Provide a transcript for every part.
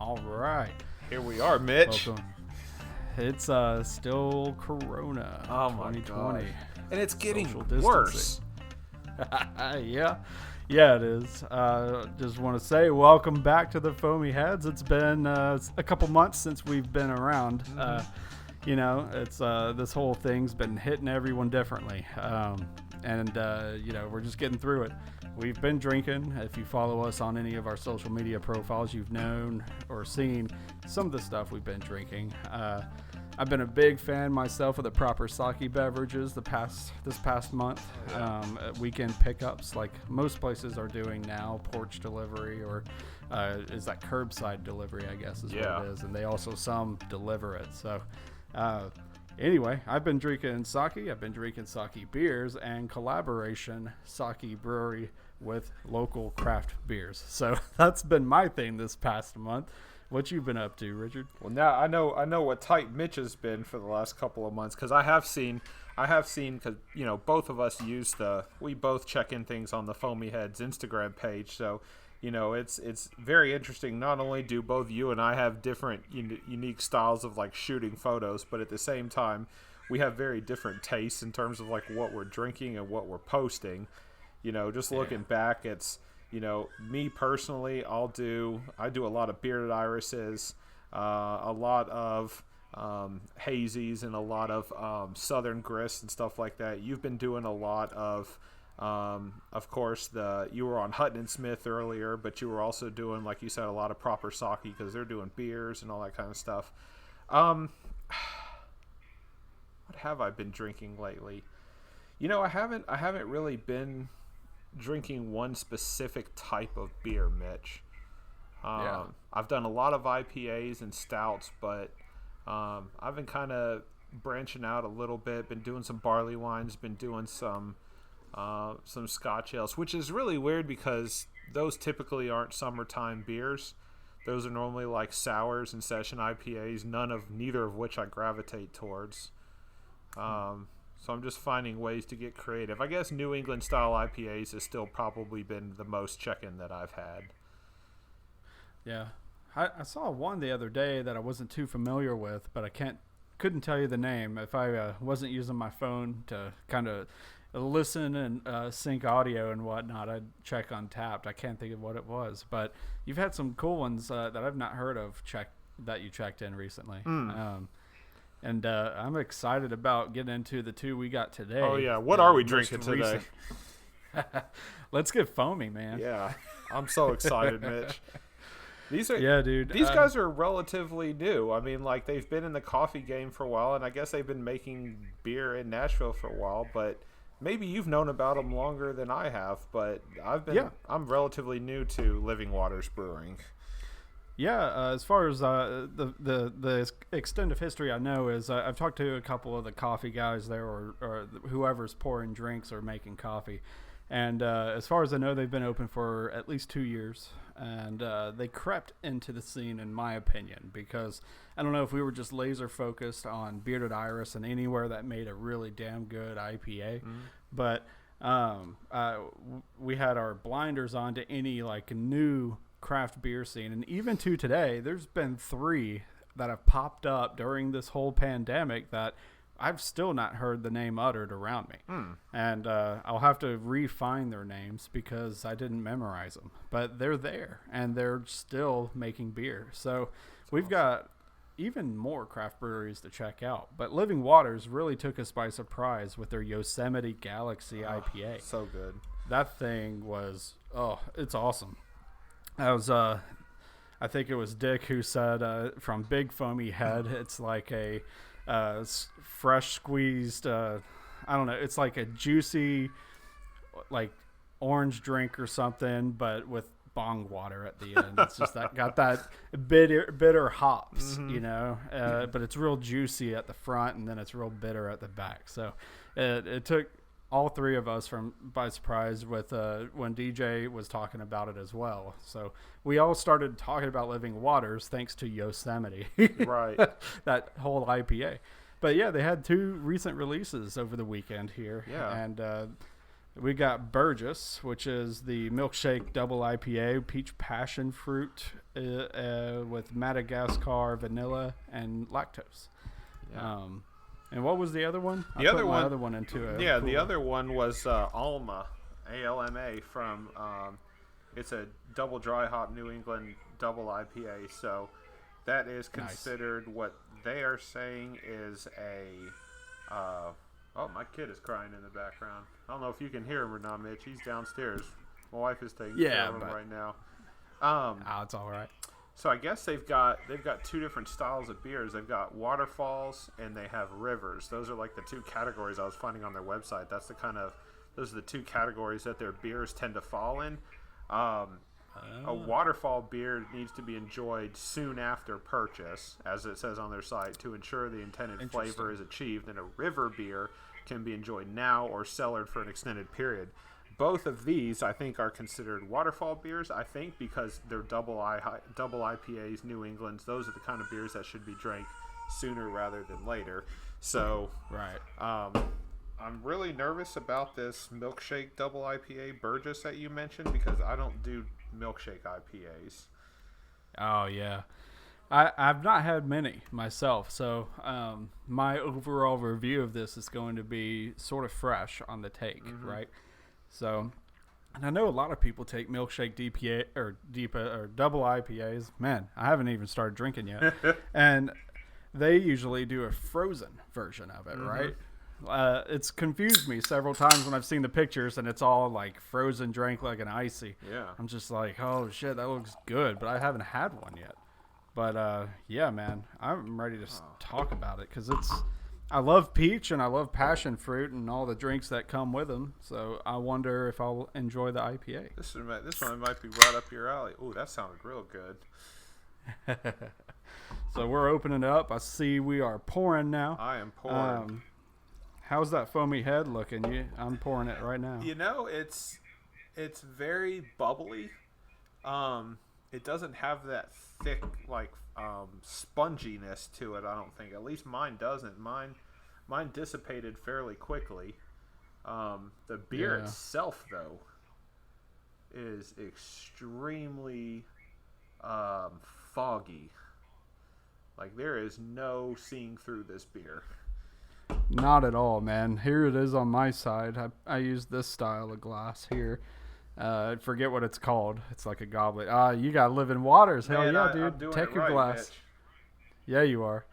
All right. Here we are, Mitch. Welcome. It's still Corona. Oh my 2020. god. And it's getting Social worse. Yeah. Yeah, it is. Just want to say welcome back to the Foamy Heads. It's been a couple months since we've been around. It's this whole thing's been hitting everyone differently. We're just getting through it. We've been drinking. If you follow us on any of our social media profiles, you've known or seen some of the stuff we've been drinking. I've been a big fan myself of the proper sake beverages this past month. Weekend pickups, like most places are doing now, porch delivery or is that curbside delivery, I guess is what it is. And they also some deliver it. So anyway, I've been drinking sake. I've been drinking sake beers and collaboration sake brewery with local craft beers. So that's been my thing this past month. What you been up to, Richard? Well, now I know what tight Mitch has been for the last couple of months, because I have seen because both of us we both check in things on the Foamy Heads Instagram page, so it's very interesting. Not only do both you and I have different unique styles of like shooting photos, but at the same time we have very different tastes in terms of like what we're drinking and what we're posting. Looking back, it's me personally, I do a lot of bearded irises, a lot of hazies, and a lot of southern grist and stuff like that. You've been doing a lot of course, you were on Hutton and Smith earlier, but you were also doing, like you said, a lot of proper sake because they're doing beers and all that kind of stuff. What have I been drinking lately? I haven't really been drinking one specific type of beer, Mitch. I've done a lot of IPAs and stouts, but I've been kind of branching out a little bit. Been doing some barley wines, been doing some Scotch ales, which is really weird because those typically aren't summertime beers. Those are normally like sours and session IPAs, neither of which I gravitate towards. So I'm just finding ways to get creative. I guess New England style IPAs has still probably been the most check-in that I've had. Yeah. I saw one the other day that I wasn't too familiar with, but I couldn't tell you the name. If I wasn't using my phone to kind of listen and sync audio and whatnot, I'd check Untappd. I can't think of what it was, but you've had some cool ones that I've not heard of that you checked in recently. And I'm excited about getting into the two we got today. Oh, yeah. What are we drinking today? Let's get foamy, man. Yeah. I'm so excited, Mitch. Yeah, dude. These guys are relatively new. I mean, like, they've been in the coffee game for a while, and I guess they've been making beer in Nashville for a while, but maybe you've known about them longer than I have, but I'm relatively new to Living Waters Brewing. Yeah, as far as the extent of history I know is I've talked to a couple of the coffee guys there or whoever's pouring drinks or making coffee. And as far as I know, they've been open for at least 2 years. And they crept into the scene, in my opinion, because I don't know if we were just laser focused on Bearded Iris and anywhere that made a really damn good IPA. But we had our blinders on to any like new craft beer scene, and even to today there's been 3 that have popped up during this whole pandemic that I've still not heard the name uttered around me. And I'll have to refine their names because I didn't memorize them, but they're there and they're still making beer. So we've got even more craft breweries to check out, but Living Waters really took us by surprise with their Yosemite Galaxy IPA. So good. That thing was it's awesome. That was, I think it was Dick who said from Big Foamy Head, it's like a fresh squeezed, I don't know, it's like a juicy, like orange drink or something, but with bong water at the end. It's just got that bitter hops, but it's real juicy at the front and then it's real bitter at the back. So it took all 3 of us by surprise with when DJ was talking about it as well. So we all started talking about Living Waters thanks to Yosemite. Right. That whole IPA. But yeah, they had 2 recent releases over the weekend here. Yeah. And We got Burgess, which is the milkshake double IPA, peach passion fruit with Madagascar vanilla and lactose. Yeah. And what was the other one? The other one into a Yeah, cooler. the other one was Alma, ALMA from. It's a double dry hop New England double IPA. So that is considered what they are saying is a. Oh, my kid is crying in the background. I don't know if you can hear him or not, Mitch. He's downstairs. My wife is taking care of him right now. It's all right. So I guess they've got two different styles of beers. They've got waterfalls and they have rivers. Those are like the two categories I was finding on their website. Those are the two categories that their beers tend to fall in. A waterfall beer needs to be enjoyed soon after purchase, as it says on their site, to ensure the intended flavor is achieved. And a river beer can be enjoyed now or cellared for an extended period. Both of these, I think, are considered waterfall beers. I think because they're double IPAs, New England's. Those are the kind of beers that should be drank sooner rather than later. So, right. I'm really nervous about this milkshake double IPA Burgess that you mentioned because I don't do milkshake IPAs. Oh yeah, I've not had many myself, so my overall review of this is going to be sort of fresh on the take, right? So, and I know a lot of people take milkshake DPA or double IPAs. Man, I haven't even started drinking yet, and they usually do a frozen version of it, right? It's confused me several times when I've seen the pictures and it's all like frozen drink like an icy. Yeah. I'm just like, oh shit, that looks good, but I haven't had one yet. But yeah, man, I'm ready to talk about it because I love peach and I love passion fruit and all the drinks that come with them. So I wonder if I'll enjoy the IPA. This one might be right up your alley. Ooh, that sounded real good. So we're opening it up. I see we are pouring now. I am pouring. How's that foamy head looking? I'm pouring it right now. You know, it's very bubbly. It doesn't have that thick like sponginess to it. I don't think. At least mine doesn't. Mine dissipated fairly quickly. The beer itself, though, is extremely foggy. Like there is no seeing through this beer. Not at all, man. Here it is on my side. I use this style of glass here. I forget what it's called. It's like a goblet. You got living waters. Hell Man, yeah, dude. Take your glass. Mitch. Yeah, you are.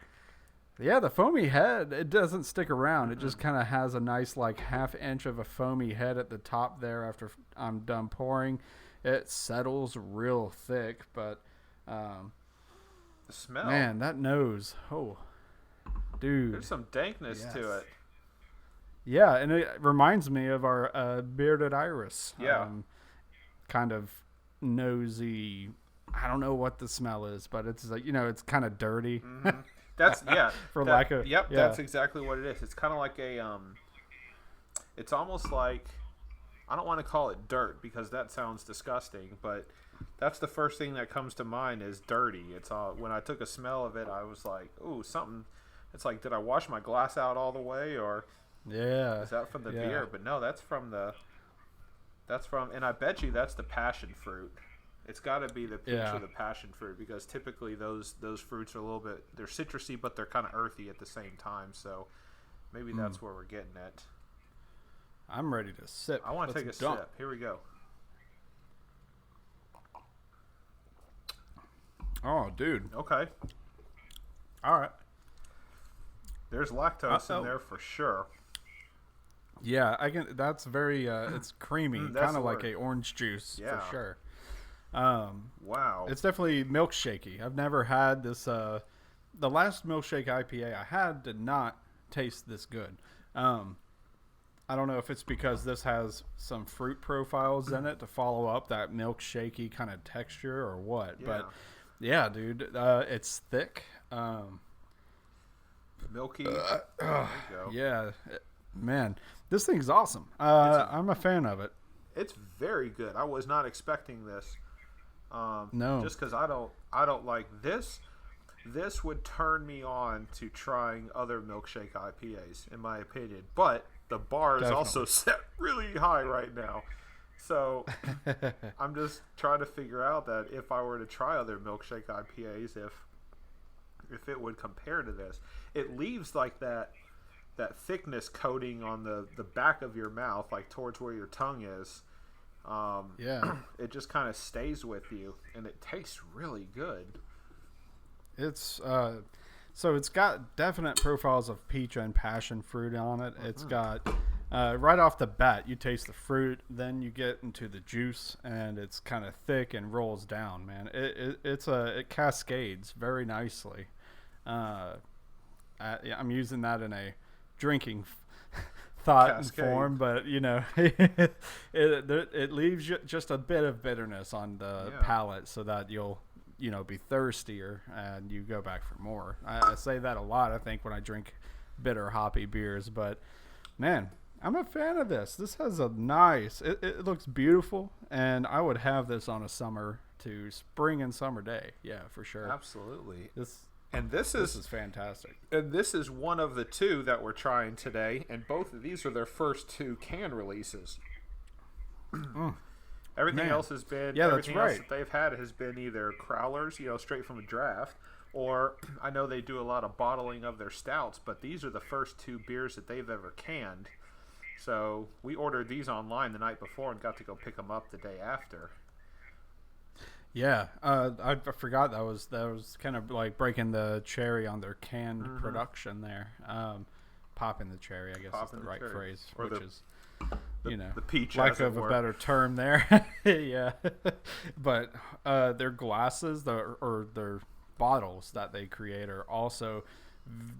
Yeah, the foamy head, it doesn't stick around. It just kind of has a nice like half inch of a foamy head at the top there after I'm done pouring. It settles real thick, but the smell. man, that nose. Oh. Dude, there's some dankness to it. Yeah, and it reminds me of our bearded iris. Yeah. Kind of nosy. I don't know what the smell is, but it's like, it's kind of dirty. That's that's exactly what it is. It's kind of like it's almost like, I don't want to call it dirt because that sounds disgusting, but that's the first thing that comes to mind is dirty. It's all, when I took a smell of it, I was like, ooh, something. It's like, did I wash my glass out all the way, or is that from the beer? But no, that's from, and I bet you that's the passion fruit. It's got to be the peach or the passion fruit because typically those fruits are a little bit, they're citrusy, but they're kind of earthy at the same time. So maybe that's where we're getting it. I'm ready to sip. I want to take a sip. Here we go. Oh, dude. Okay. All right. There's lactose in there for sure. Yeah, I can. That's very. It's creamy, kind of like a orange juice for sure. Wow. It's definitely milkshakey. I've never had this. The last milkshake IPA I had did not taste this good. I don't know if it's because this has some fruit profiles in it to follow up that milkshakey kind of texture or what. Yeah. But yeah, dude, it's thick. Milky. There you go. Yeah, man, this thing's awesome. I'm a fan of it. It's very good. I was not expecting this. No, just because I don't like this. This would turn me on to trying other milkshake IPAs, in my opinion. But the bar is Definitely. also set really high right now. So I'm just trying to figure out that if I were to try other milkshake IPAs, if it would compare to this. It leaves like that thickness coating on the back of your mouth, like towards where your tongue is. Yeah. It just kind of stays with you, and it tastes really good. It's so it's got definite profiles of peach and passion fruit on it. It's got right off the bat, you taste the fruit, then you get into the juice, and it's kind of thick and rolls down. Man, it cascades very nicely. I'm using that in a drinking thought Cascade. form, but it leaves just a bit of bitterness on the palate, so that you'll be thirstier and you go back for more. I say that a lot, I think, when I drink bitter hoppy beers, but man, I'm a fan of this. This has a nice, it looks beautiful, and I would have this on a summer to spring and summer day. Yeah, for sure. Absolutely. This This is fantastic. And this is one of the two that we're trying today, and both of these are their first 2 can releases. Everything Man. else has been Yeah, that's everything else right. that they've had has been either crowlers, straight from a draft, or I know they do a lot of bottling of their stouts, but these are the first 2 beers that they've ever canned. So we ordered these online the night before and got to go pick them up the day after. Yeah, I forgot that was kind of like breaking the cherry on their canned production there. Popping the cherry, I guess is the right phrase, or which the, is the peach, lack as it of a were. better term there. Yeah, but their glasses, their bottles that they create are also,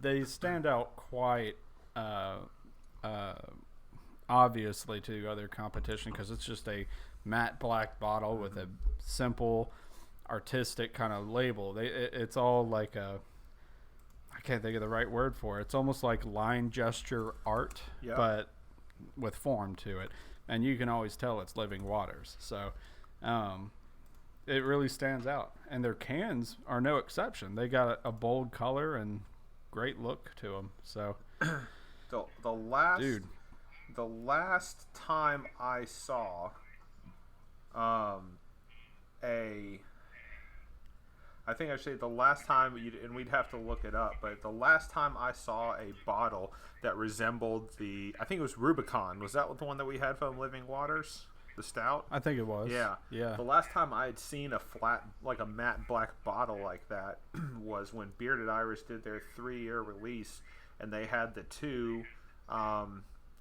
they stand out quite obviously to other competition, because it's just a matte black bottle with a simple artistic kind of label. It's all like I can't think of the right word for it. It's almost like line gesture art, Yeah. but with form to it, and you can always tell it's Living Waters. So it really stands out, and their cans are no exception. They got a bold color and great look to them. So The last dude, the last time I saw I think I should say the last time, and we'd have to look it up, but the last time I saw a bottle that resembled I think it was Rubicon. Was that the one that we had from Living Waters? The stout? I think it was. Yeah. Yeah. The last time I had seen a flat, like a matte black bottle like that was when Bearded Iris did their 3-year release, and they had the 2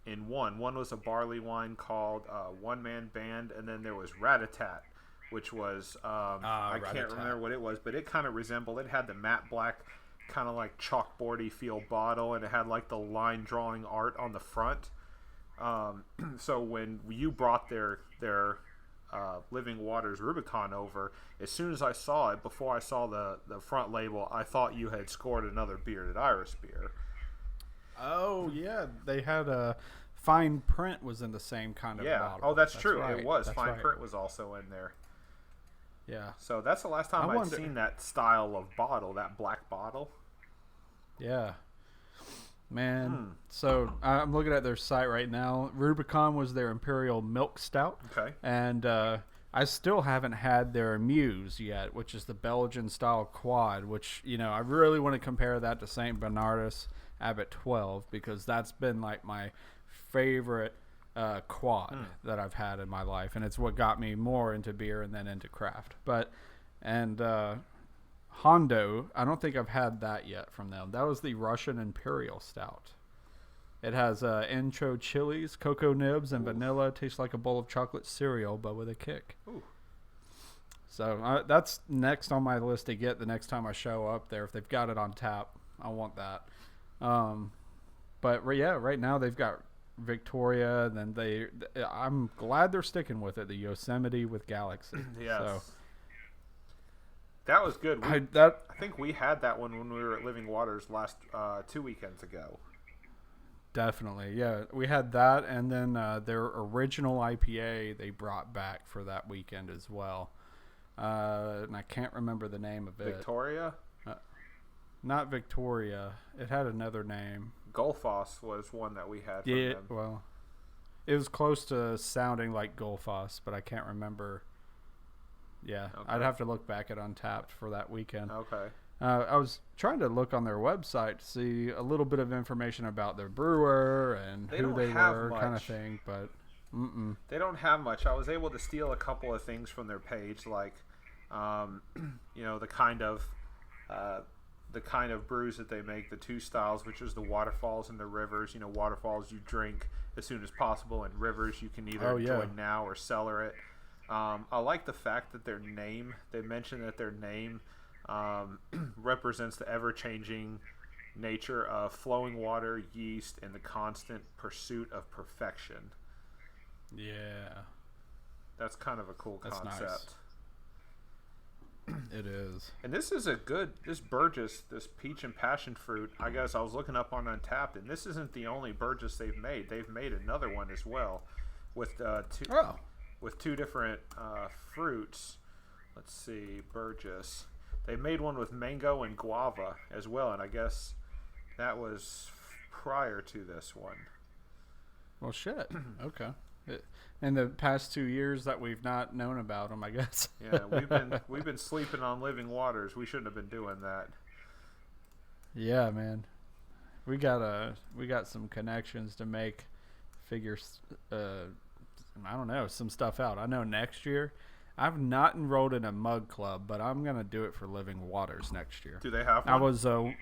in one. One was a barley wine called One Man Band, and then there was Rat-a-tat, which was I can't Rat-a-tat. remember what it was, but it kind of resembled. It had the matte black, kind of like chalkboardy feel bottle, and it had like the line drawing art on the front. So when you brought their Living Waters Rubicon over, as soon as I saw it, before I saw the front label, I thought you had scored another Bearded Iris beer. Oh yeah, they had a fine print was in the same kind of Yeah. bottle. Oh, that's true. Right. It was. That's Fine right. print was also in there. Yeah, So that's the last time I I'd wonder- seen that style of bottle, that black bottle. yeah, man. So I'm looking at their site right now. Rubicon was their Imperial Milk Stout, Okay. and I still haven't had their Muse yet, which is the Belgian style quad. Which I really want to compare that to Saint Bernardus Abbot 12, because that's been like my favorite quad that I've had in my life, and it's what got me more into beer and then into craft. And Hondo, I don't think I've had that yet from them. That was the Russian Imperial Stout. It has ancho chilies, cocoa nibs, and vanilla. Tastes like a bowl of chocolate cereal, but with a kick. Ooh. So that's next on my list to get the next time I show up there. If they've got it on tap, I want that. But right now they've got Victoria, and then I'm glad they're sticking with it. The Yosemite with Galaxy. Yes. So That was good. I think we had that one when we were at Living Waters last 2 weekends ago. Definitely, yeah. We had that, and then their original IPA they brought back for that weekend as well. And I can't remember the name of it. Victoria? Not Victoria. It had another name. Gullfoss was one that we had from Yeah, them. well, it was close to sounding like Gullfoss, but I can't remember. Yeah, Okay. I'd have to look back at Untapped for that weekend. Okay. I was trying to look on their website to see a little bit of information about their brewer and They who don't they have were, kind of much. thing, but They don't have much. I was able to steal a couple of things from their page, like, the kind of brews that they make, the two styles, which is the waterfalls and the rivers. Waterfalls you drink as soon as possible, and rivers you can either enjoy now or cellar it. I like the fact that they mentioned that their name represents the ever-changing nature of flowing water, yeast, and the constant pursuit of perfection. yeah, That's kind of a cool That's concept. it is. And this is this Burgess, this peach and passion fruit, I guess I was looking up on Untapped, and this isn't the only Burgess they've made. They've made another one as well with two different fruits. Let's see, Burgess. They made one with mango and guava as well, and I guess that was prior to this one. Well, shit. Okay. In the past 2 years that we've not known about them, I guess. Yeah, we've been sleeping on living waters. We shouldn't have been doing that. Yeah, man. We got some connections to figure I don't know, some stuff out. I know next year I've not enrolled in a mug club, but I'm gonna do it for Living Waters next year. Do they have one?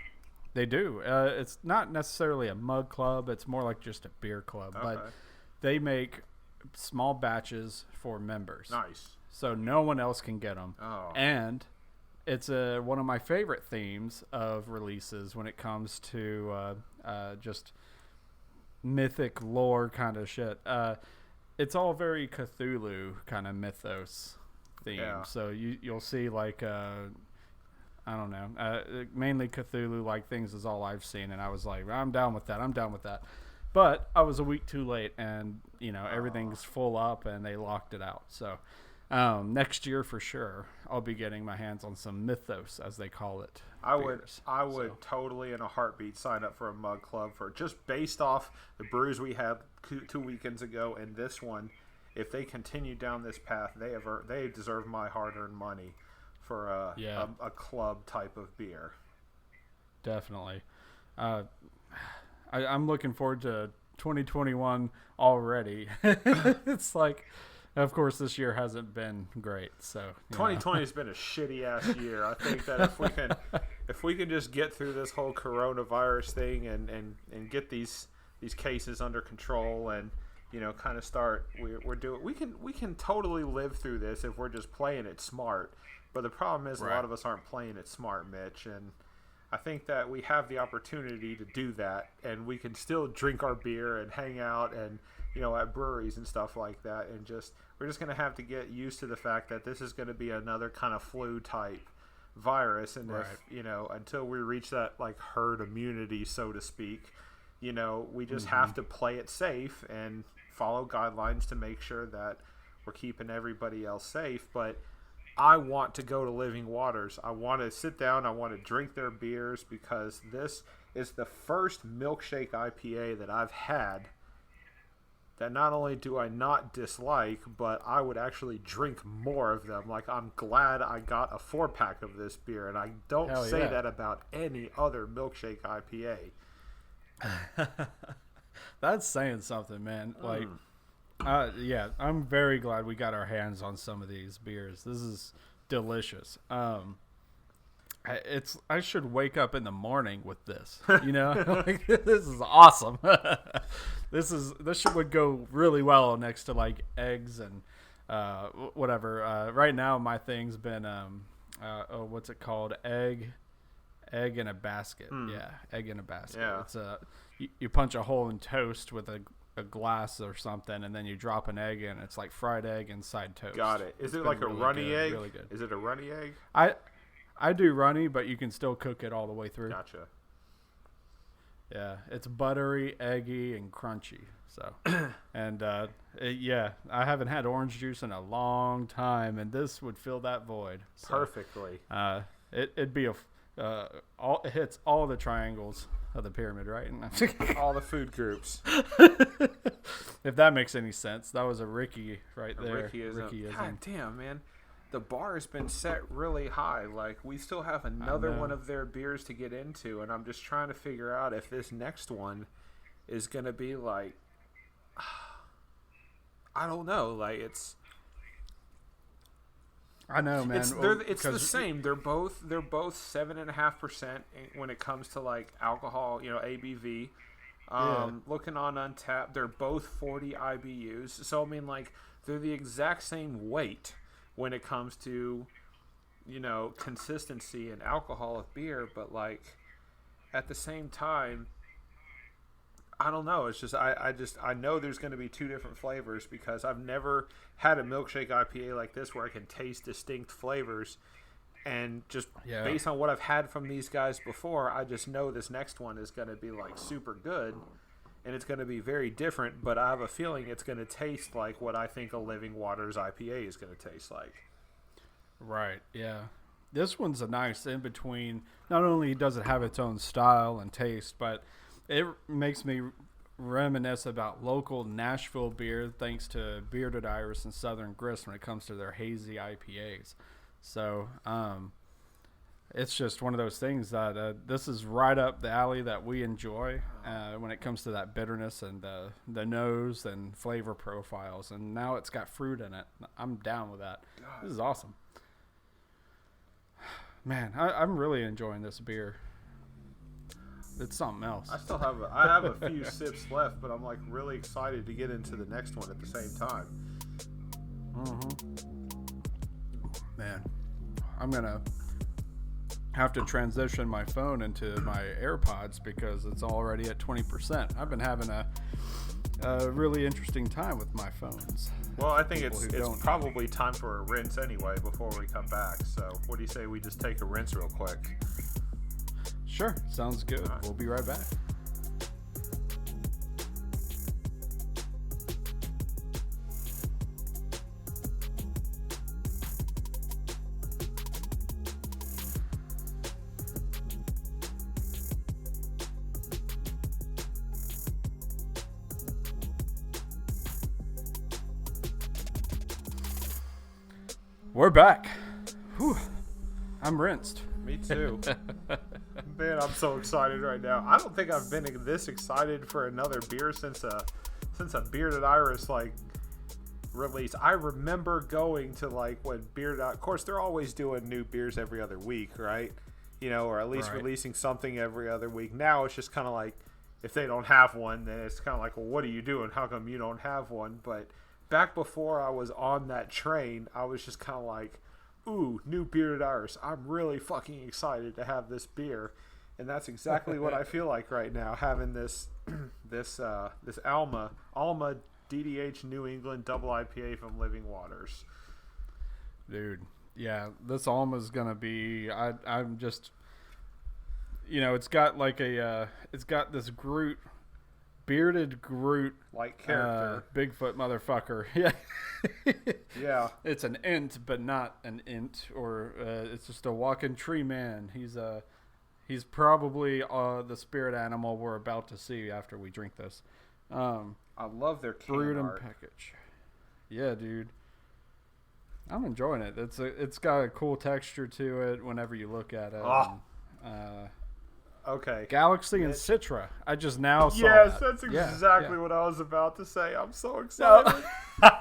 They do. It's not necessarily a mug club. It's more like just a beer club, Okay. but they make small batches for members. Nice. So no one else can get them. Oh. And it's one of my favorite themes of releases when it comes to just mythic lore kind of shit. It's all very Cthulhu kind of mythos theme. Yeah. So you'll see like I don't know, mainly Cthulhu like things is all I've seen, and I was like, I'm down with that. But I was a week too late, and everything's full up, and they locked it out. So next year for sure, I'll be getting my hands on some mythos, as they call it. I would totally in a heartbeat sign up for a mug club for just based off the brews we had 2 weekends ago and this one. If they continue down this path, they deserve my hard-earned money for a club type of beer. Definitely. I'm looking forward to 2021 already. It's like, of course, this year hasn't been great. So 2020 has been a shitty ass year. I think that if we can just get through this whole coronavirus thing and get these cases under control and kind of start we can totally live through this if we're just playing it smart. But the problem is a lot of us aren't playing it smart, Mitch, and I think that we have the opportunity to do that, and we can still drink our beer and hang out and at breweries and stuff like that, and we're just going to have to get used to the fact that this is going to be another kind of flu type virus, and if until we reach that like herd immunity, so to speak, we just have to play it safe and follow guidelines to make sure that we're keeping everybody else safe. But I want to go to Living Waters. I want to sit down. I want to drink their beers, because this is the first milkshake IPA that I've had that not only do I not dislike, but I would actually drink more of them. Like, I'm glad I got a 4-pack of this beer, and I don't say that about any other milkshake IPA. That's saying something, man. Like, I'm very glad we got our hands on some of these beers. This is delicious. I should wake up in the morning with this. Like, this is awesome. This would go really well next to like eggs and whatever. Right now, my thing's been what's it called? Egg in a basket. Yeah, egg in a basket. Yeah. It's you punch a hole in toast with a glass or something, and then you drop an egg in. It's like fried egg inside toast. Got it. Is it like a runny egg? Really good. Is it a runny egg? I do runny, but you can still cook it all the way through. Gotcha. Yeah, it's buttery, eggy, and crunchy. So, and I haven't had orange juice in a long time, and this would fill that void. So, Perfectly. it'd be All it hits all the triangles of the pyramid, right? All the food groups. If that makes any sense, that was a Ricky right there. Rickyism. God damn, man. The bar has been set really high. Like, we still have another one of their beers to get into, and I'm just trying to figure out if this next one is going to be like, I don't know. Like, it's... I know, man. It's the same. They're both 7.5% when it comes to like alcohol, ABV. Looking on Untappd, they're both 40 IBUs. So I mean, like, they're the exact same weight when it comes to, consistency and alcohol of beer. But like, at the same time, I don't know. It's just I know there's going to be two different flavors because I've never had a milkshake IPA like this where I can taste distinct flavors, and just based on what I've had from these guys before, I just know this next one is going to be like super good, and it's going to be very different. But I have a feeling it's going to taste like what I think a Living Waters IPA is going to taste like. Right. Yeah. This one's a nice in between. Not only does it have its own style and taste, but it makes me reminisce about local Nashville beer thanks to Bearded Iris and Southern Grist when it comes to their hazy IPAs. So it's just one of those things that this is right up the alley that we enjoy when it comes to that bitterness and the nose and flavor profiles. And now it's got fruit in it. I'm down with that. God. This is awesome. Man, I'm really enjoying this beer. It's something else. I have a few sips left, but I'm like really excited to get into the next one at the same time. Man, I'm gonna have to transition my phone into my AirPods because it's already at 20%. I've been having a really interesting time with my phones. Well, I think it's probably time for a rinse anyway before we come back. So what do you say we just take a rinse real quick? Sure, sounds good. Right. We'll be right back. We're back. Whew. I'm rinsed. Me too. Man, I'm so excited right now. I don't think I've been this excited for another beer since a Bearded Iris like release. I remember going to like when Bearded, of course they're always doing new beers every other week, right? Or at least releasing something every other week. Now it's just kind of like if they don't have one, then it's kind of like, well, what are you doing? How come you don't have one? But back before I was on that train, I was just kind of like, ooh, new Bearded Iris. I'm really fucking excited to have this beer. And that's exactly what I feel like right now, having this Alma DDH New England double IPA from Living Waters. Dude, yeah, this Alma's gonna be. I'm just, it's got like it's got this Groot, bearded Groot like character, Bigfoot motherfucker. Yeah, yeah. It's an int, but not an int, or it's just a walking tree man. He's probably the spirit animal we're about to see after we drink this. I love their can brewed art. and package. Yeah, dude. I'm enjoying it. It's got a cool texture to it whenever you look at it. Oh. Okay. Galaxy and Citra. I just now saw Yes, that. That's exactly what I was about to say. I'm so excited. No.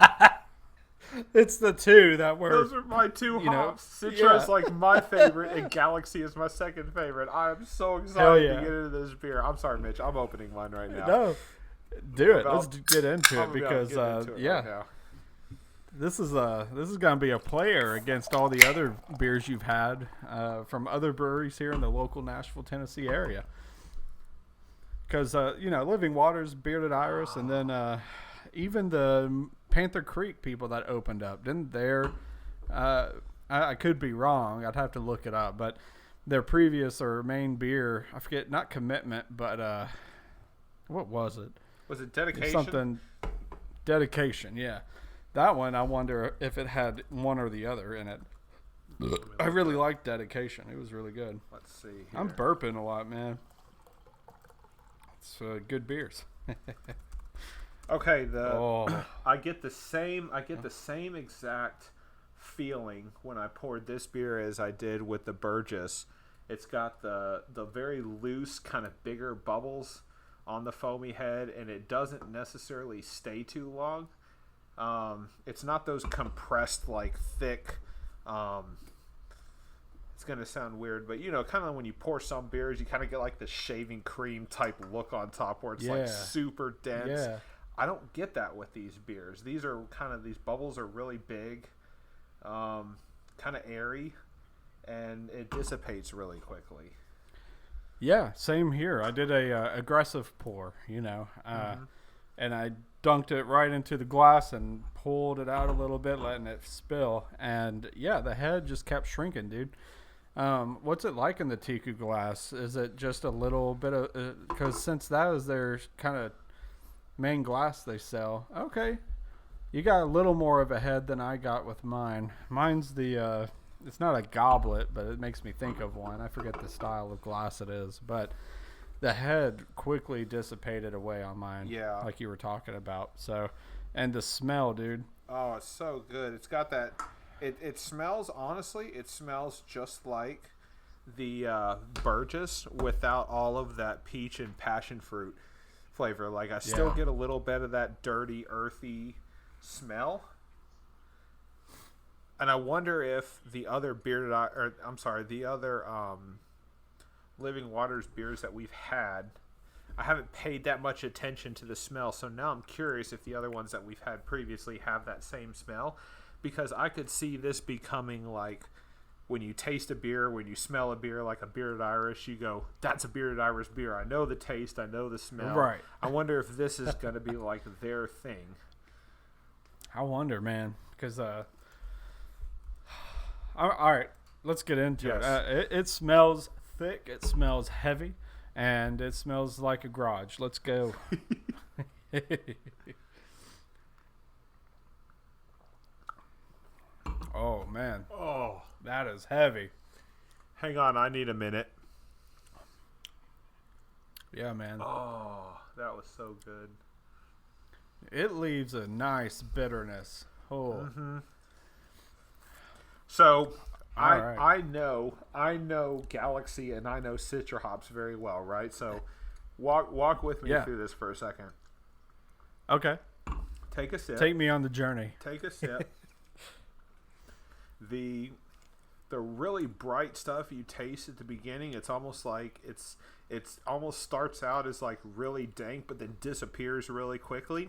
It's the two that were. Those are my two hops. Citra is like my favorite, and Galaxy is my second favorite. I am so excited to get into this beer. I'm sorry, Mitch. I'm opening mine right now. No, do it. Let's get into it because right this is gonna be a player against all the other beers you've had from other breweries here in the local Nashville, Tennessee area. Because Living Waters, Bearded Iris, and then even the Panther Creek people that opened up, didn't their I could be wrong, I'd have to look it up, but their previous or main beer, I forget, not Commitment, but what was it? Was it Dedication? Something Dedication, yeah. That one, I wonder if it had one or the other in it. I really liked Dedication. It was really good. Let's see here. I'm burping a lot, man. It's good beers. Okay, Oh. I get the same exact feeling when I poured this beer as I did with the Burgess. It's got the very loose, kind of bigger bubbles on the foamy head, and it doesn't necessarily stay too long. It's not those compressed, like, thick. It's gonna sound weird, but kind of when you pour some beers, you kind of get like the shaving cream type look on top, where it's like super dense. Yeah. I don't get that with these beers. These bubbles are really big, kind of airy, and it dissipates really quickly. Yeah, same here. I did a aggressive pour, and I dunked it right into the glass and pulled it out a little bit, letting it spill. And yeah, the head just kept shrinking, dude. What's it like in the Teku glass? Is it just a little bit of, because since that is their kind of main glass they sell, okay, you got a little more of a head than I got with mine. Mine's the it's not a goblet, but it makes me think of one. I forget the style of glass it is, but the head quickly dissipated away on mine. Yeah, like you were talking about. So, and the smell, dude. Oh, it's so good. It's got that. It smells, honestly, it smells just like the Burgess without all of that peach and passion fruit flavor. Like, I still get a little bit of that dirty, earthy smell. And I wonder if the other Living Waters beers that we've had, I haven't paid that much attention to the smell. So now I'm curious if the other ones that we've had previously have that same smell. Because I could see this becoming like when you taste a beer, when you smell a beer like a Bearded Irish, you go, that's a Bearded Irish beer. I know the taste. I know the smell. Right. I wonder if this is going to be like their thing. I wonder, man. Because, all right, let's get into it. It smells thick. It smells heavy. And it smells like a garage. Let's go. Oh, man. Oh, that is heavy. Hang on, I need a minute. Yeah, man. Oh, that was so good. It leaves a nice bitterness. Oh. Mm-hmm. So, right. I know Galaxy and I know Citra hops very well, right? So, walk with me through this for a second. Okay. Take a sip. Take me on the journey. Take a sip. The really bright stuff you taste at the beginning, it's almost like it's almost starts out as like really dank, but then disappears really quickly.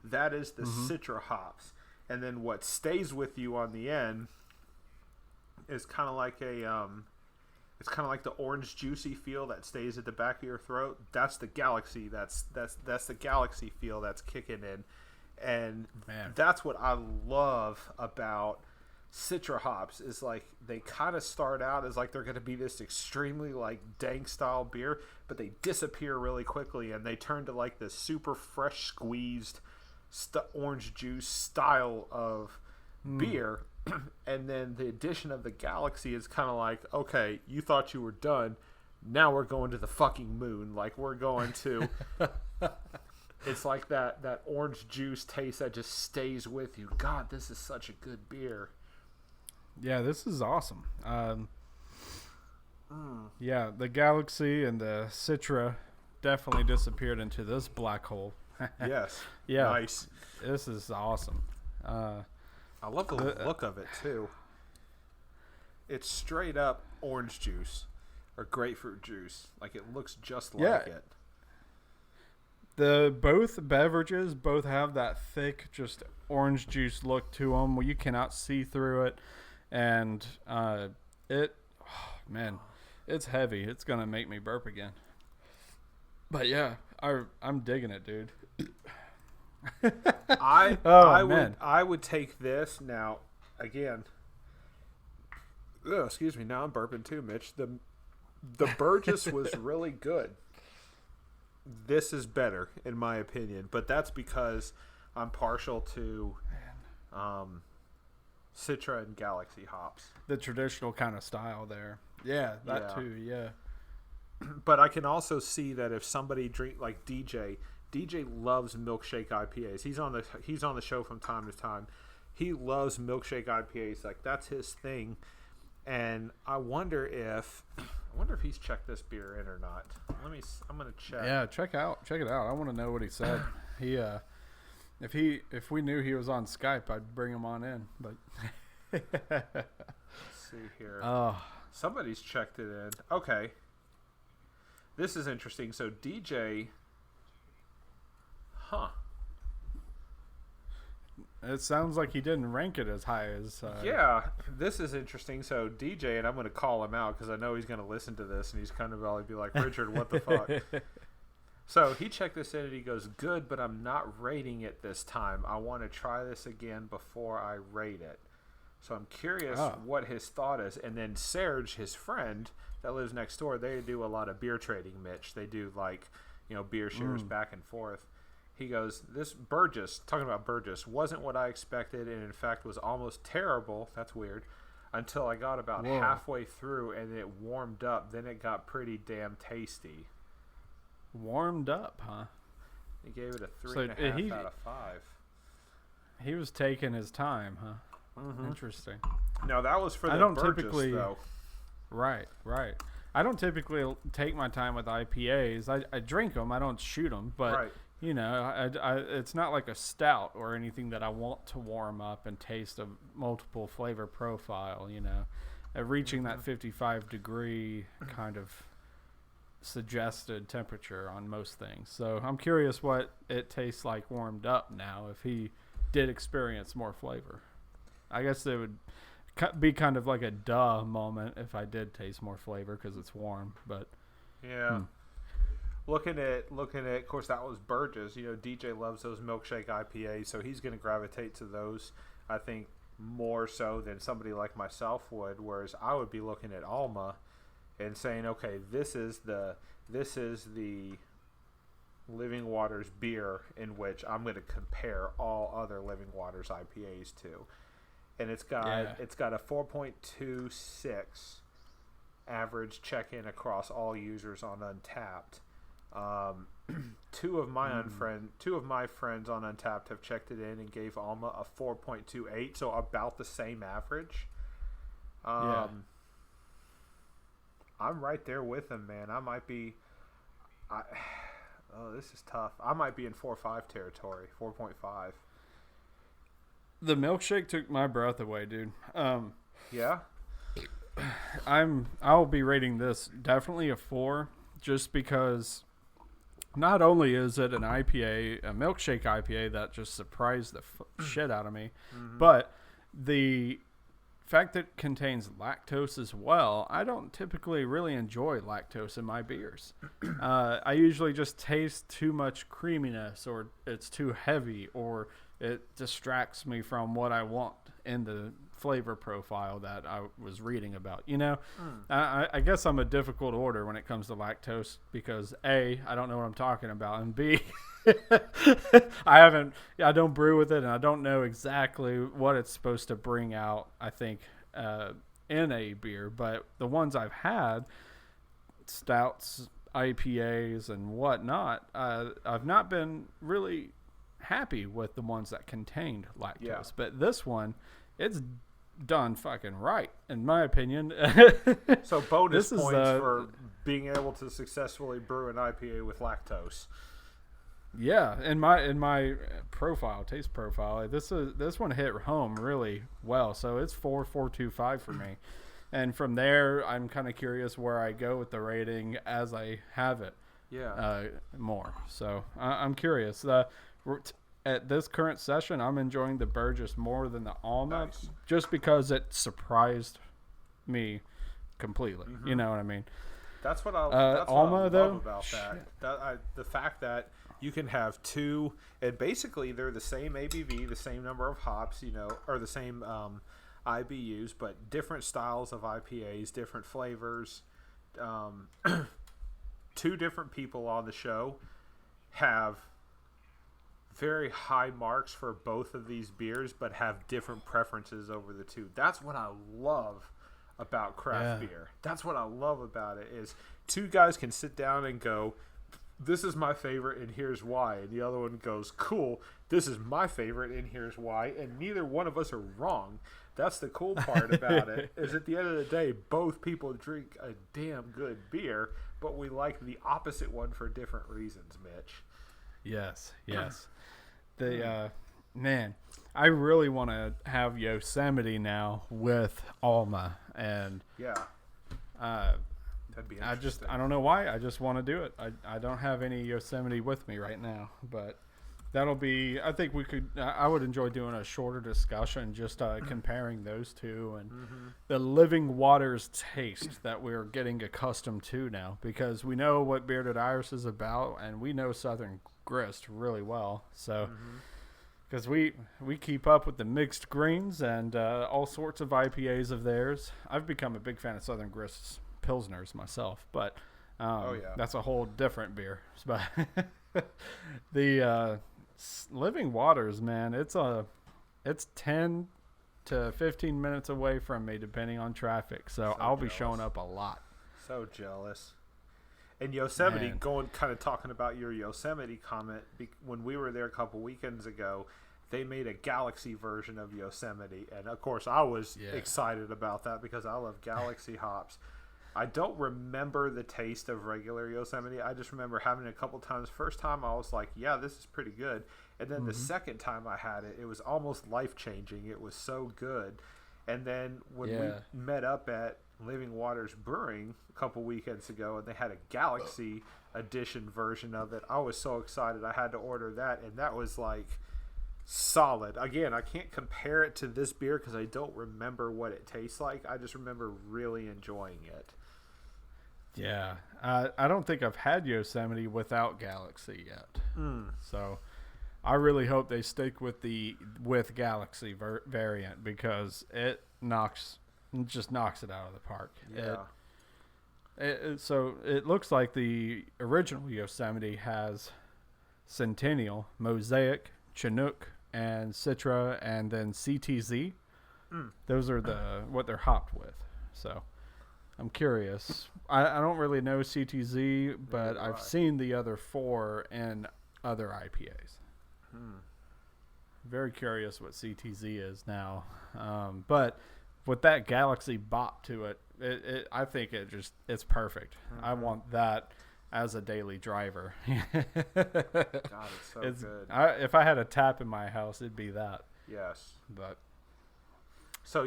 That is the Citra hops, and then what stays with you on the end is kind of like it's kind of like the orange juicy feel that stays at the back of your throat. That's the Galaxy. That's the Galaxy feel that's kicking in, and that's what I love about Citra hops is like they kind of start out as like they're going to be this extremely like dank style beer, but they disappear really quickly and they turn to like this super fresh squeezed orange juice style of beer. And then the addition of the Galaxy is kind of like, okay, you thought you were done, now we're going to the fucking moon. Like we're going to it's like that orange juice taste that just stays with you. God, this is such a good beer. Yeah, this is awesome. Yeah, the Galaxy and the Citra definitely disappeared into this black hole. Yes. Yeah. Nice. This is awesome. I love the look of it, too. It's straight up orange juice or grapefruit juice. Like, it looks just like it. Both beverages both have that thick, just orange juice look to them where you cannot see through it. And it's heavy. It's going to make me burp again. But yeah, I'm digging it, dude. I would take this now again. Excuse me, now I'm burping too, Mitch. The Burgess was really good. This is better in my opinion, but that's because I'm partial to Citra and Galaxy hops. The traditional kind of style there. Yeah, that Yeah. too. Yeah. But I can also see that if somebody drink like DJ loves milkshake IPAs. He's on the show from time to time. He loves milkshake IPAs. Like that's his thing. And I wonder if he's checked this beer in or not. I'm gonna check. Yeah, check it out. I want to know what he said. He if we knew he was on Skype, I'd bring him on in. But Let's see here. oh, Somebody's checked it in. Okay. This is interesting. So DJ, it sounds like he didn't rank it as high as. Yeah, this is interesting. So DJ, and I'm going to call him out because I know he's going to listen to this, and he's kind of probably be like, Richard, what the fuck? So he checked this in, and he goes, good, but I'm not rating it this time. I want to try this again before I rate it. So I'm curious what his thought is. And then Serge, his friend that lives next door, they do a lot of beer trading, Mitch. They do like, beer shares back and forth. He goes, this Burgess, talking about Burgess, wasn't what I expected and in fact was almost terrible. That's weird. Until I got about halfway through and it warmed up. Then it got pretty damn tasty. Warmed up, huh? He gave it a 3.5 out of 5. He was taking his time, huh? Mm-hmm. Interesting. No, that was for the Burgess, though. Right. I don't typically take my time with IPAs. I drink them. I don't shoot them. But, it's not like a stout or anything that I want to warm up and taste a multiple flavor profile, reaching that 55-degree kind of suggested temperature on most things. So I'm curious what it tastes like warmed up now if he did experience more flavor. I guess it would be kind of like a duh moment if I did taste more flavor because it's warm. But yeah, looking at, of course, that was Burgess. DJ loves those milkshake IPAs, so he's going to gravitate to those. I think more so than somebody like myself would. Whereas I would be looking at Alma and saying, okay, this is the Living Waters beer in which I'm going to compare all other Living Waters IPAs to. And it's got a 4.26 average check-in across all users on Untapped. Two of my friends on Untapped have checked it in and gave Alma a 4.28, so about the same average. I'm right there with him, man. This is tough. I might be in 4.5 territory, 4.5. The milkshake took my breath away, dude. Yeah? I'll be rating this definitely a 4, just because not only is it an IPA, a milkshake IPA that just surprised the shit out of me, but the fact that it contains lactose as well. I don't typically really enjoy lactose in my beers. I usually just taste too much creaminess, or it's too heavy, or it distracts me from what I want in the flavor profile that I was reading about. I guess I'm a difficult order when it comes to lactose because A, I don't know what I'm talking about, and B, I don't brew with it, and I don't know exactly what it's supposed to bring out, I think, in a beer. But the ones I've had, stouts, IPAs, and whatnot, I've not been really happy with the ones that contained lactose. Yeah. But this one, it's done fucking right, in my opinion. So bonus points for being able to successfully brew an IPA with lactose. Yeah, in my taste profile, this one hit home really well. So it's 4.25 for me, and from there, I'm kind of curious where I go with the rating as I have it. Yeah. More. So I'm curious. At this current session, I'm enjoying the Burgess more than the Alma, just because it surprised me completely. Mm-hmm. You know what I mean? That's what I love about that. The fact that you can have two, and basically they're the same ABV, the same number of hops, or the same IBUs, but different styles of IPAs, different flavors. Two different people on the show have very high marks for both of these beers, but have different preferences over the two. That's what I love about craft beer. That's what I love about it is two guys can sit down and go, this is my favorite and here's why. And the other one goes, cool, this is my favorite and here's why. And neither one of us are wrong. That's the cool part about it, is at the end of the day, both people drink a damn good beer, but we like the opposite one for different reasons, Mitch. Yes. Man, I really want to have Yosemite now with Alma, and that'd be interesting. I don't know why. I just want to do it. I don't have any Yosemite with me right now, but that'll be. I think we could. I would enjoy doing a shorter discussion, just comparing those two and the Living Waters taste that we're getting accustomed to now, because we know what Bearded Iris is about, and we know Southern Grist really well. So. Because we keep up with the mixed greens and all sorts of IPAs of theirs. I've become a big fan of Southern Grist's Pilsners myself, but that's a whole different beer. But the Living Waters, man, it's 10 to 15 minutes away from me, depending on traffic. So I'll be showing up a lot. So jealous. And Yosemite, talking about your Yosemite comment, when we were there a couple weekends ago, they made a Galaxy version of Yosemite. And, of course, I was excited about that because I love Galaxy hops. I don't remember the taste of regular Yosemite. I just remember having it a couple times. First time, I was like, yeah, this is pretty good. And then the second time I had it, it was almost life-changing. It was so good. And then when we met up at Living Waters Brewing a couple weekends ago, and they had a Galaxy edition version of it, I was so excited I had to order that, and that was like solid. Again, I can't compare it to this beer because I don't remember what it tastes like. I just remember really enjoying it. Yeah, I don't think I've had Yosemite without Galaxy yet. So I really hope they stick with the Galaxy variant, because it just knocks it out of the park. Yeah. So it looks like the original Yosemite has Centennial, Mosaic, Chinook, and Citra, and then CTZ. Those are what they're hopped with. So I'm curious. I don't really know CTZ, but I've seen the other four in other IPAs. Very curious what CTZ is now. But with that Galaxy bop to it, I think it's perfect. I want that as a daily driver. God, it's so good. If I had a tap in my house, it'd be that. Yes. But so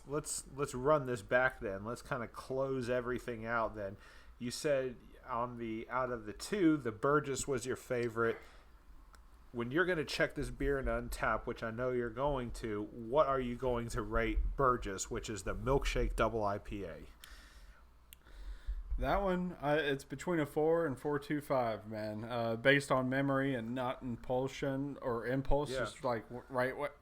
let's run this back then. Let's kind of close everything out then. You said out of the two, the Burgess was your favorite. When you're going to check this beer in Untappd, which I know you're going to, what are you going to rate Burgess, which is the Milkshake Double IPA? That one, it's between a 4 and 4.25, man. Based on memory and not impulsion or impulse, just like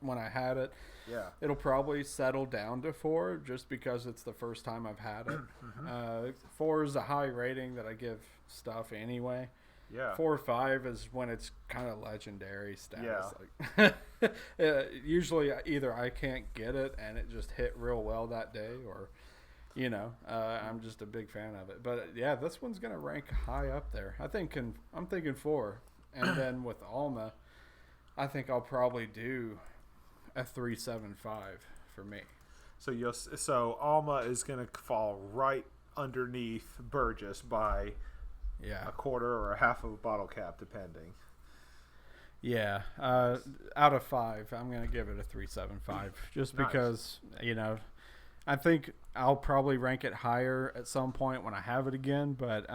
when I had it. Yeah. It'll probably settle down to 4 just because it's the first time I've had it. 4 is a high rating that I give stuff anyway. Yeah. 4 or 5 is when it's kind of legendary status. Yeah. Like, usually either I can't get it and it just hit real well that day, or, I'm just a big fan of it. But yeah, this one's gonna rank high up there. I'm thinking 4, and then with Alma, I think I'll probably do a 3.75 for me. So Alma is gonna fall right underneath Burgess by. Yeah, a quarter or a half of a bottle cap, depending. Yeah, out of 5, I'm gonna give it a 3.75, just because I think I'll probably rank it higher at some point when I have it again. But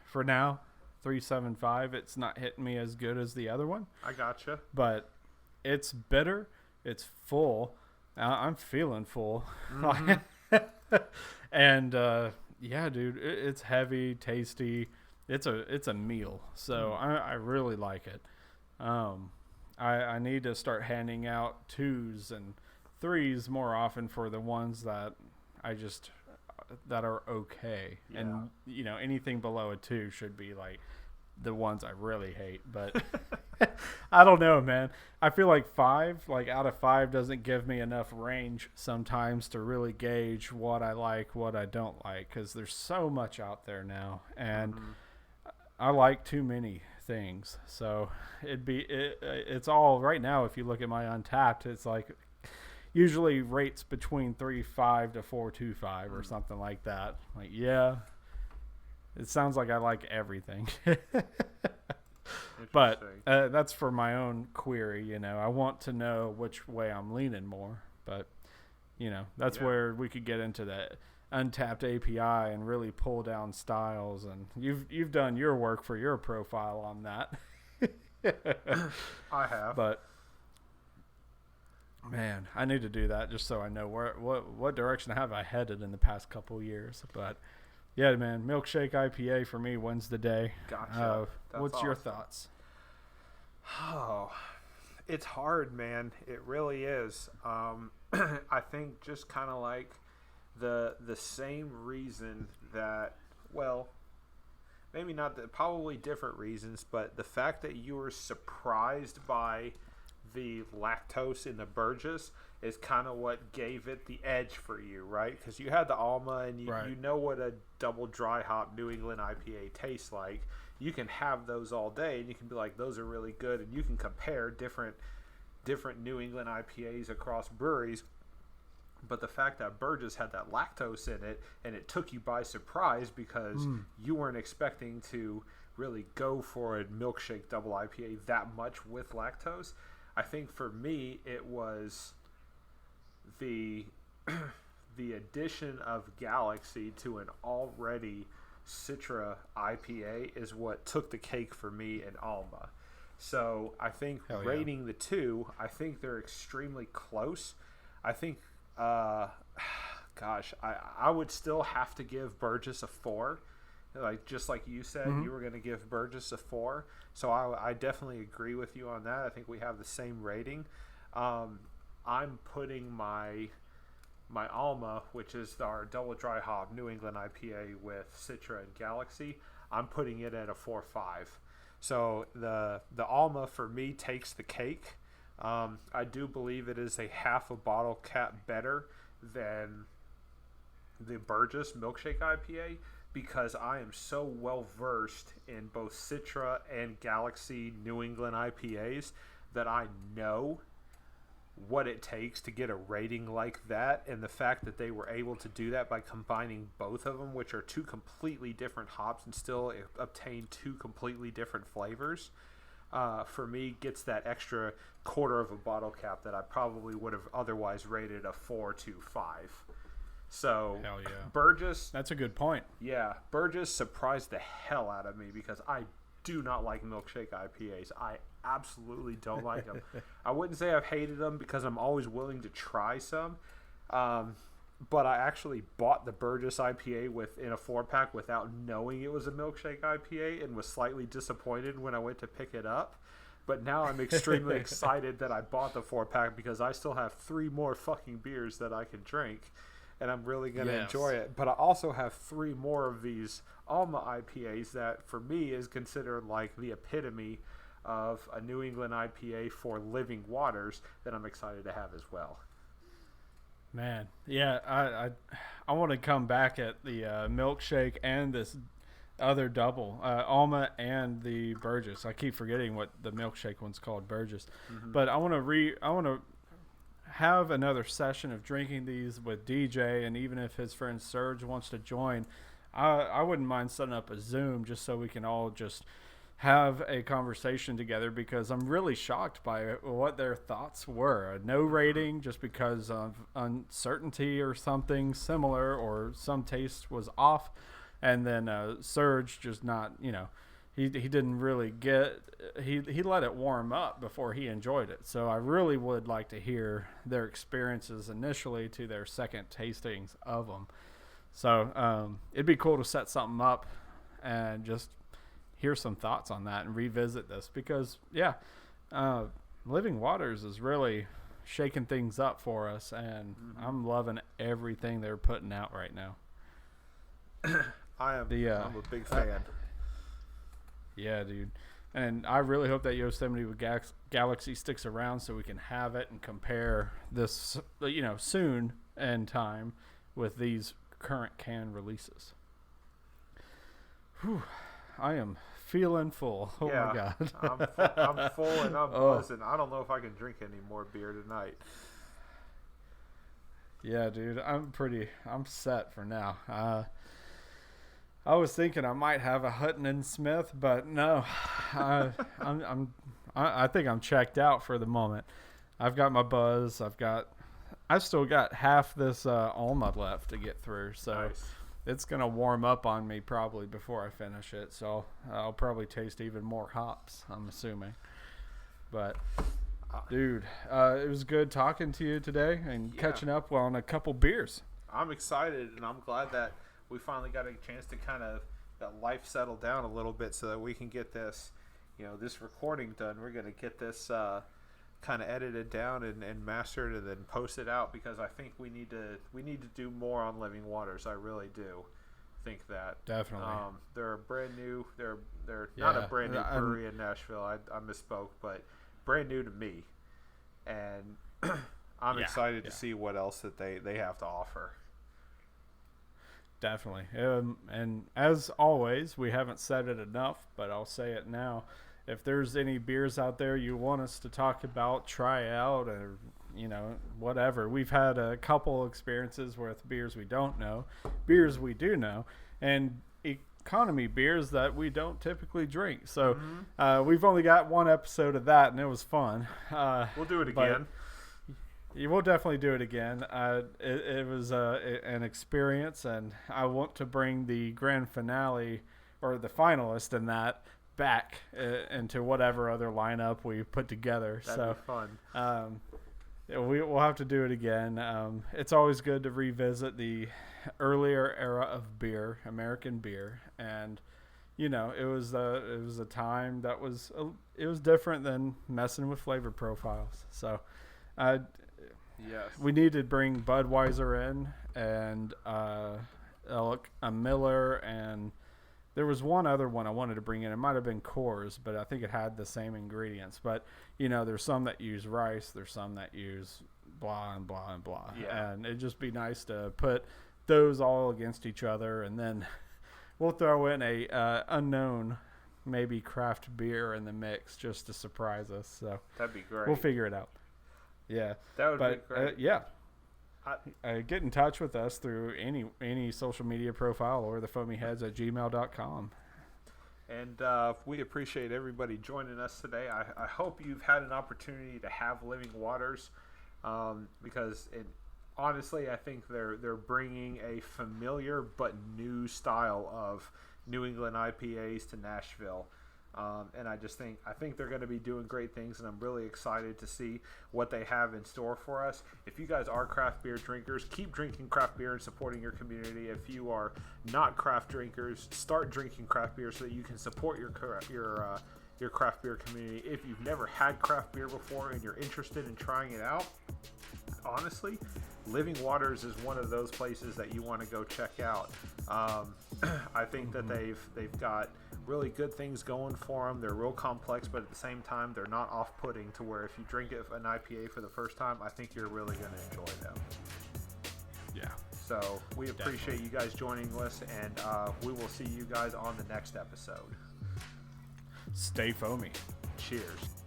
for now, 3.75. It's not hitting me as good as the other one. I gotcha. But it's bitter. It's full. I'm feeling full. And yeah, dude, it's heavy, tasty. It's a meal, so I really like it. I need to start handing out 2s and 3s more often for the ones that that are okay. Yeah. And anything below a 2 should be like the ones I really hate. But I don't know, man. I feel like 5, like out of 5, doesn't give me enough range sometimes to really gauge what I like, what I don't like, because there's so much out there now, and I like too many things. So it's all right now. If you look at my Untapped, it's like usually rates between 3.5 to 4.25 or something like that. Like, yeah, it sounds like I like everything. But that's for my own query, you know. I want to know which way I'm leaning more. But, you know, that's where we could get into that Untapped API and really pull down styles. And you've done your work for your profile on that. I have. But, man, I need to do that just so I know what direction have I headed in the past couple of years. But, yeah, man, Milkshake IPA for me wins the day. Gotcha. What's your thoughts? Oh, it's hard, man. It really is. I think just kind of like the same reason that, well, maybe not probably different reasons, but the fact that you were surprised by the lactose in the Burgess is kind of what gave it the edge for you, right? Because you had the Alma, and you know what a double dry hop New England IPA tastes like. You can have those all day, and you can be like, those are really good, and you can compare different New England IPAs across breweries. But the fact that Burgess had that lactose in it, and it took you by surprise because you weren't expecting to really go for a milkshake double IPA that much with lactose. I think for me, it was the addition of Galaxy to an already Citra IPA is what took the cake for me in Alma. So I think rating the two, I think they're extremely close. I think, gosh, I would still have to give Burgess a 4. Like, just like you said, you were going to give Burgess a 4. So I definitely agree with you on that. I think we have the same rating. I'm putting my Alma, which is our double dry hop New England IPA with Citra and Galaxy, I'm putting it at a 4.5. So the Alma for me takes the cake. I do believe it is a half a bottle cap better than the Burgess Milkshake IPA, because I am so well versed in both Citra and Galaxy New England IPAs that I know what it takes to get a rating like that, and the fact that they were able to do that by combining both of them, which are two completely different hops, and still obtain two completely different flavors, for me gets that extra quarter of a bottle cap that I probably would have otherwise rated a 4 to 5. So hell yeah. Burgess, that's a good point. Yeah, Burgess surprised the hell out of me because I do not like milkshake IPAs. I absolutely don't like them. I wouldn't say I've hated them because I'm always willing to try some. But I actually bought the Burgess IPA in a 4-pack without knowing it was a milkshake IPA, and was slightly disappointed when I went to pick it up. But now I'm extremely excited that I bought the 4-pack because I still have 3 more fucking beers that I can drink, and I'm really going to enjoy it. But I also have 3 more of these Alma IPAs that for me is considered like the epitome of a New England IPA for living waters that I'm excited to have as well. Man, yeah, I want to come back at the milkshake and this other double, Alma and the Burgess. I keep forgetting what the milkshake one's called, Burgess. But I want to have another session of drinking these with DJ, and even if his friend Serge wants to join, I wouldn't mind setting up a Zoom just so we can all just have a conversation together, because I'm really shocked by what their thoughts were. No rating just because of uncertainty or something similar, or some taste was off, and then Serge just not, he didn't really get, he let it warm up before he enjoyed it. So I really would like to hear their experiences initially to their second tastings of them. So it'd be cool to set something up and just hear some thoughts on that and revisit this, because Living Waters is really shaking things up for us, and I'm loving everything they're putting out right now. I'm a big fan. Yeah, dude. And I really hope that Yosemite with Galaxy sticks around so we can have it and compare this, soon in time with these current can releases. Whew, I am feeling full. Oh yeah, my God. I'm full and I'm buzzing. I don't know if I can drink any more beer tonight. Yeah, dude. I'm set for now. I was thinking I might have a Hutton and Smith, but no, I think I'm checked out for the moment. I've got my buzz. I've still got half this Alma left to get through, so Nice. it's gonna warm up on me probably before I finish it. So I'll probably taste even more hops, I'm assuming. But dude, it was good talking to you today and catching up on a couple beers. I'm excited, and I'm glad that we finally got a chance to kind of let life settle down a little bit so that we can get this, this recording done. We're going to get this kind of edited down and mastered and then posted out, because I think we need to do more on Living Waters. I really do think that. Definitely. They're brand new. They're not a brand new brewery in Nashville. I misspoke, but brand new to me. And I'm excited to see what else that they have to offer. Definitely. And as always, we haven't said it enough, but I'll say it now. If there's any beers out there you want us to talk about, try out, or, whatever. We've had a couple experiences with beers we don't know, beers we do know, and economy beers that we don't typically drink. So we've only got one episode of that, and it was fun. We'll do it again. You will definitely do it again. It was an experience, and I want to bring the grand finale or the finalist in that back into whatever other lineup we put together. That'd be fun. We'll have to do it again. It's always good to revisit the earlier era of beer, American beer, and it was a time that was different than messing with flavor profiles. So. Yes. We need to bring Budweiser in and a Miller, and there was one other one I wanted to bring in. It might have been Coors, but I think it had the same ingredients. But, there's some that use rice. There's some that use blah and blah and blah. Yeah. And it'd just be nice to put those all against each other, and then we'll throw in a unknown maybe craft beer in the mix just to surprise us. So that'd be great. We'll figure it out. Yeah, that would be great. Get in touch with us through any social media profile or thefoamyheads@gmail.com. And we appreciate everybody joining us today. I hope you've had an opportunity to have Living Waters, because honestly, I think they're bringing a familiar but new style of New England IPAs to Nashville. And I think they're going to be doing great things, and I'm really excited to see what they have in store for us. If you guys are craft beer drinkers, keep drinking craft beer and supporting your community. If you are not craft drinkers, start drinking craft beer so that you can support your craft beer community. If you've never had craft beer before and you're interested in trying it out, honestly, Living Waters is one of those places that you want to go check out. I think that they've got really good things going for them. They're real complex, but at the same time, they're not off-putting to where if you drink an IPA for the first time, I think you're really going to enjoy them. Yeah. So we appreciate you guys joining us, and we will see you guys on the next episode. Stay foamy. Cheers.